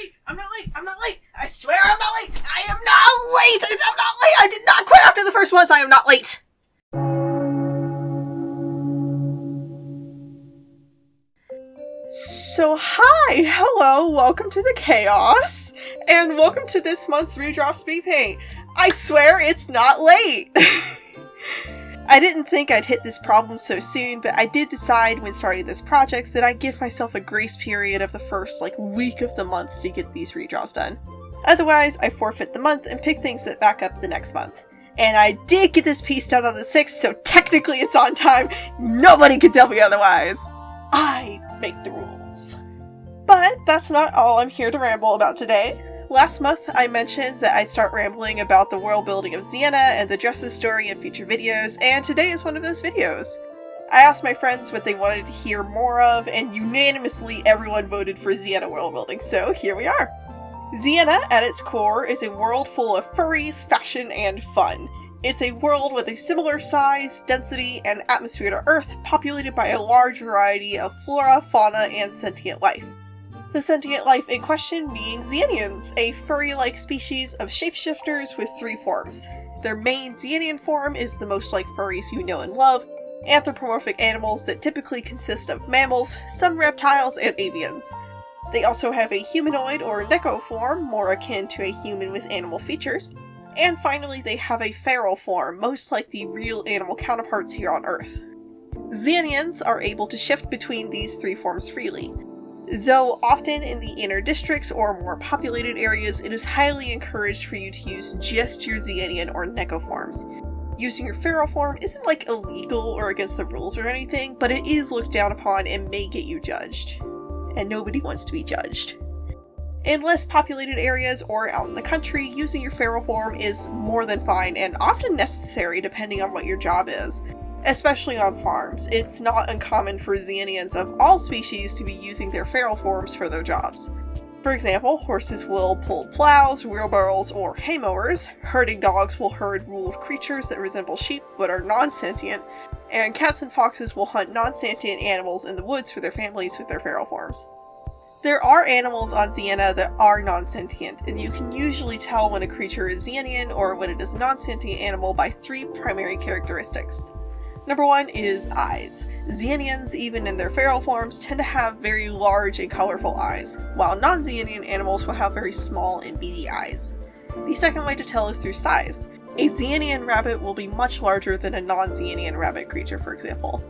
late. I'm not late. I'm not late. I swear I'm not late. I am not late. I'm not late. I did not quit after the first one, so I am not late. So hi, hello, welcome to the chaos, and welcome to this month's Redraw Speedpaint. I swear it's not late. I didn't think I'd hit this problem so soon, but I did decide when starting this project that I'd give myself a grace period of the first week of the month to get these redraws done. Otherwise, I forfeit the month and pick things that back up the next month. And I did get this piece done on the 6th, so technically it's on time. Nobody can tell me otherwise. I make the rules. But that's not all I'm here to ramble about today. Last month, I mentioned that I'd start rambling about the world building of Zienna and the dresses story in future videos, and today is one of those videos. I asked my friends what they wanted to hear more of, and unanimously everyone voted for Zienna world building, so here we are. Zienna, at its core, is a world full of furries, fashion, and fun. It's a world with a similar size, density, and atmosphere to Earth, populated by a large variety of flora, fauna, and sentient life. The sentient life in question being Ziennians, a furry-like species of shapeshifters with 3 forms. Their main Ziennian form is the most like furries you know and love, anthropomorphic animals that typically consist of mammals, some reptiles, and avians. They also have a humanoid or neko form, more akin to a human with animal features. And finally, they have a feral form, most like the real animal counterparts here on Earth. Ziennians are able to shift between these 3 forms freely. Though often in the inner districts or more populated areas, it is highly encouraged for you to use just your Ziennian or neko forms. Using your feral form isn't illegal or against the rules or anything, but it is looked down upon and may get you judged. And nobody wants to be judged. In less populated areas or out in the country, using your feral form is more than fine and often necessary depending on what your job is. Especially on farms, it's not uncommon for Ziennians of all species to be using their feral forms for their jobs. For example, horses will pull plows, wheelbarrows, or hay mowers, herding dogs will herd ruled creatures that resemble sheep but are non-sentient, and cats and foxes will hunt non-sentient animals in the woods for their families with their feral forms. There are animals on Zienna that are non-sentient, and you can usually tell when a creature is Ziennian or when it is a non-sentient animal by 3 primary characteristics. Number 1 is eyes. Ziennians, even in their feral forms, tend to have very large and colorful eyes, while non-Ziennian animals will have very small and beady eyes. The second way to tell is through size. A Ziennian rabbit will be much larger than a non-Ziennian rabbit creature, for example.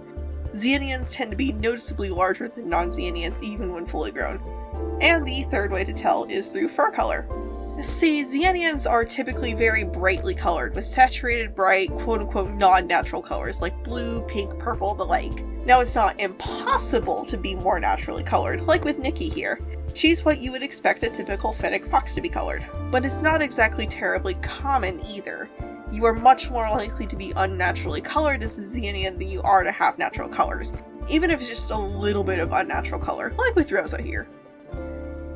Ziennians tend to be noticeably larger than non-Ziennians even when fully grown. And the third way to tell is through fur color. See, Ziennians are typically very brightly colored, with saturated, bright, quote-unquote non-natural colors like blue, pink, purple, the like. Now it's not impossible to be more naturally colored, like with Nikki here. She's what you would expect a typical fennec fox to be colored, but it's not exactly terribly common either. You are much more likely to be unnaturally colored as a Ziennian than you are to have natural colors, even if it's just a little bit of unnatural color, like with Rosa here.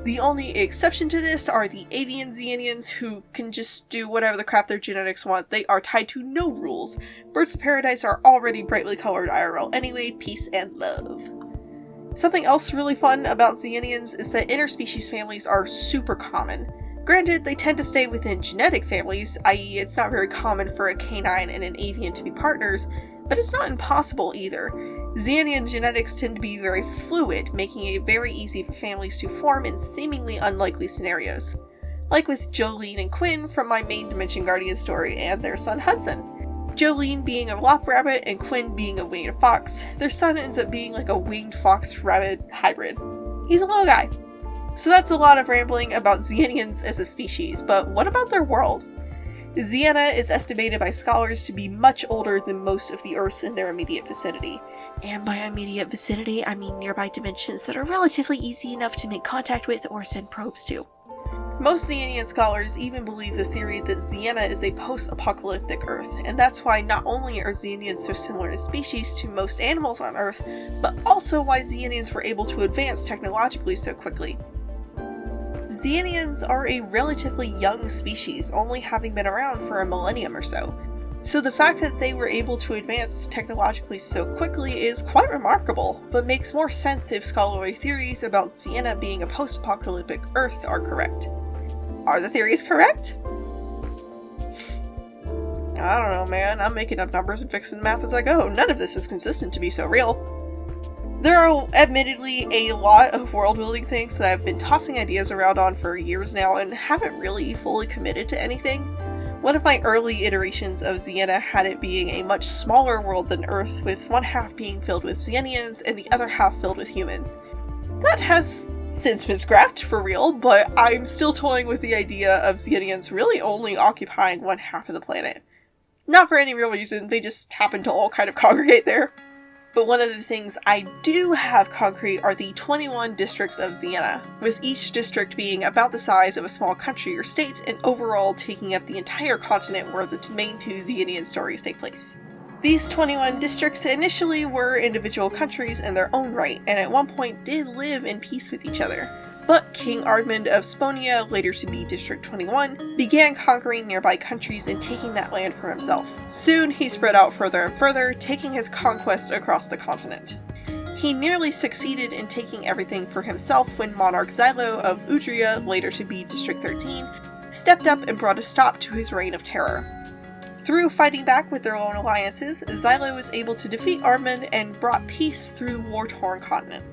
The only exception to this are the avian Ziennians, who can just do whatever the crap their genetics want. They are tied to no rules. Birds of paradise are already brightly colored IRL anyway, peace and love. Something else really fun about Ziennians is that interspecies families are super common. Granted, they tend to stay within genetic families, i.e. it's not very common for a canine and an avian to be partners, but it's not impossible either. Ziennian genetics tend to be very fluid, making it very easy for families to form in seemingly unlikely scenarios. Like with Jolene and Quinn from my main Dimension Guardian story and their son Hudson. Jolene being a lop rabbit and Quinn being a winged fox, their son ends up being like a winged fox-rabbit hybrid. He's a little guy. So that's a lot of rambling about Ziennians as a species, but what about their world? Zienna is estimated by scholars to be much older than most of the Earths in their immediate vicinity. And by immediate vicinity, I mean nearby dimensions that are relatively easy enough to make contact with or send probes to. Most Ziennian scholars even believe the theory that Zienna is a post-apocalyptic Earth, and that's why not only are Ziennians so similar as species to most animals on Earth, but also why Ziennians were able to advance technologically so quickly. Ziennians are a relatively young species, only having been around for a millennium or so. So the fact that they were able to advance technologically so quickly is quite remarkable, but makes more sense if scholarly theories about Zienna being a post-apocalyptic Earth are correct. Are the theories correct? I don't know, man. I'm making up numbers and fixing math as I go. None of this is consistent to be so real. There are admittedly a lot of world-building things that I've been tossing ideas around on for years now and haven't really fully committed to anything. One of my early iterations of Zienna had it being a much smaller world than Earth, with one half being filled with Ziennians and the other half filled with humans. That has since been scrapped for real, but I'm still toying with the idea of Ziennians really only occupying one half of the planet. Not for any real reason, they just happen to all kind of congregate there. But one of the things I do have concrete are the 21 districts of Zienna, with each district being about the size of a small country or state, and overall taking up the entire continent where the main two Ziennian stories take place. These 21 districts initially were individual countries in their own right, and at one point did live in peace with each other. But King Ardmund of Sponia, later to be District 21, began conquering nearby countries and taking that land for himself. Soon he spread out further and further, taking his conquest across the continent. He nearly succeeded in taking everything for himself when Monarch Xylo of Udria, later to be District 13, stepped up and brought a stop to his reign of terror. Through fighting back with their own alliances, Xylo was able to defeat Ardmund and brought peace through the war-torn continent.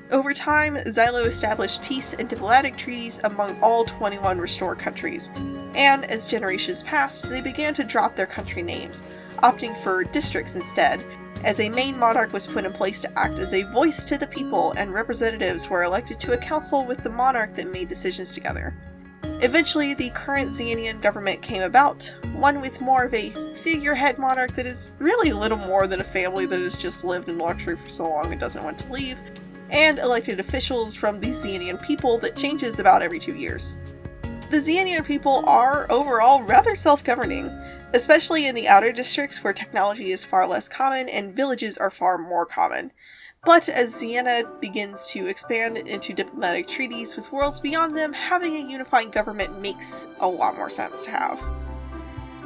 Over time, Xylo established peace and diplomatic treaties among all 21 restored countries, and as generations passed, they began to drop their country names, opting for districts instead, as a main monarch was put in place to act as a voice to the people, and representatives were elected to a council with the monarch that made decisions together. Eventually, the current Ziennian government came about, one with more of a figurehead monarch that is really little more than a family that has just lived in luxury for so long and doesn't want to leave, and elected officials from the Ziennian people that changes about every 2 years. The Ziennian people are, overall, rather self-governing, especially in the outer districts where technology is far less common and villages are far more common. But as Zienna begins to expand into diplomatic treaties with worlds beyond them, having a unified government makes a lot more sense to have.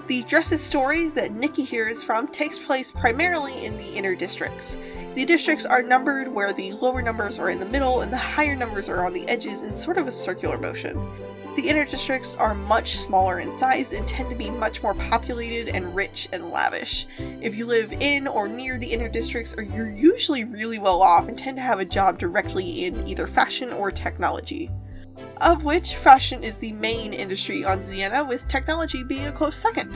The Dresses story that Nikki here is from takes place primarily in the inner districts. The districts are numbered where the lower numbers are in the middle and the higher numbers are on the edges in sort of a circular motion. The inner districts are much smaller in size and tend to be much more populated and rich and lavish. If you live in or near the inner districts, you're usually really well off and tend to have a job directly in either fashion or technology. Of which fashion is the main industry on Zienna, with technology being a close second.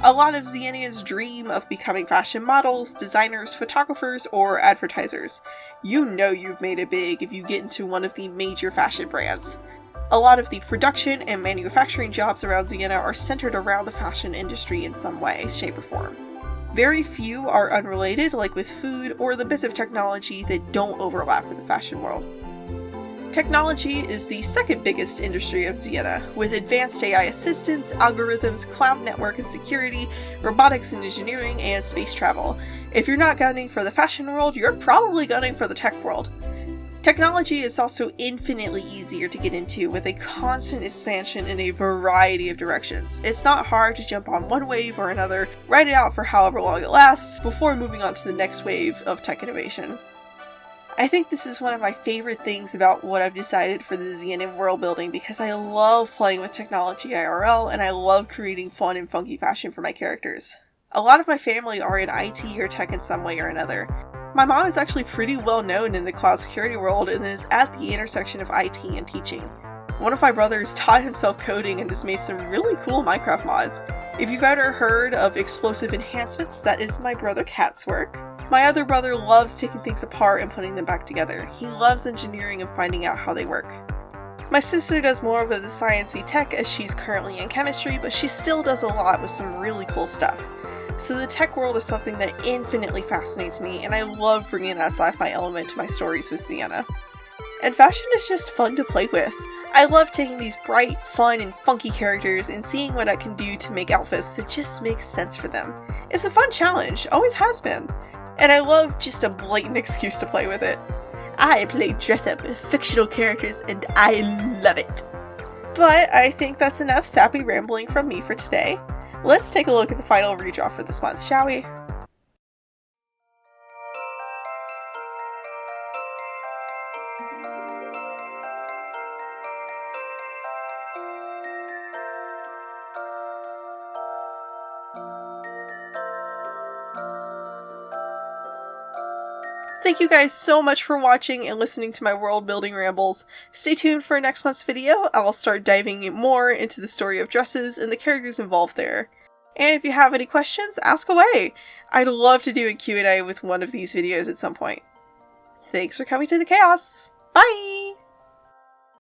A lot of Ziennians dream of becoming fashion models, designers, photographers, or advertisers. You know you've made it big if you get into one of the major fashion brands. A lot of the production and manufacturing jobs around Zienna are centered around the fashion industry in some way, shape, or form. Very few are unrelated, like with food or the bits of technology that don't overlap with the fashion world. Technology is the second biggest industry of Zienna, with advanced AI assistants, algorithms, cloud network and security, robotics and engineering, and space travel. If you're not gunning for the fashion world, you're probably gunning for the tech world. Technology is also infinitely easier to get into, with a constant expansion in a variety of directions. It's not hard to jump on one wave or another, ride it out for however long it lasts, before moving on to the next wave of tech innovation. I think this is one of my favorite things about what I've decided for the Zienna world building, because I love playing with technology IRL, and I love creating fun and funky fashion for my characters. A lot of my family are in IT or tech in some way or another. My mom is actually pretty well known in the cloud security world and is at the intersection of IT and teaching. One of my brothers taught himself coding and has made some really cool Minecraft mods. If you've ever heard of explosive enhancements, that is my brother Kat's work. My other brother loves taking things apart and putting them back together. He loves engineering and finding out how they work. My sister does more of the sciencey tech, as she's currently in chemistry, but she still does a lot with some really cool stuff. So the tech world is something that infinitely fascinates me, and I love bringing that sci-fi element to my stories with Zienna. And fashion is just fun to play with. I love taking these bright, fun, and funky characters and seeing what I can do to make outfits that just make sense for them. It's a fun challenge, always has been. And I love just a blatant excuse to play with it. I play dress up with fictional characters and I love it. But I think that's enough sappy rambling from me for today. Let's take a look at the final redraw for this month, shall we? Thank you guys so much for watching and listening to my world building rambles. Stay tuned for next month's video. I'll start diving more into the story of dresses and the characters involved there. And if you have any questions, ask away. I'd love to do a Q&A with one of these videos at some point. Thanks for coming to the chaos. Bye!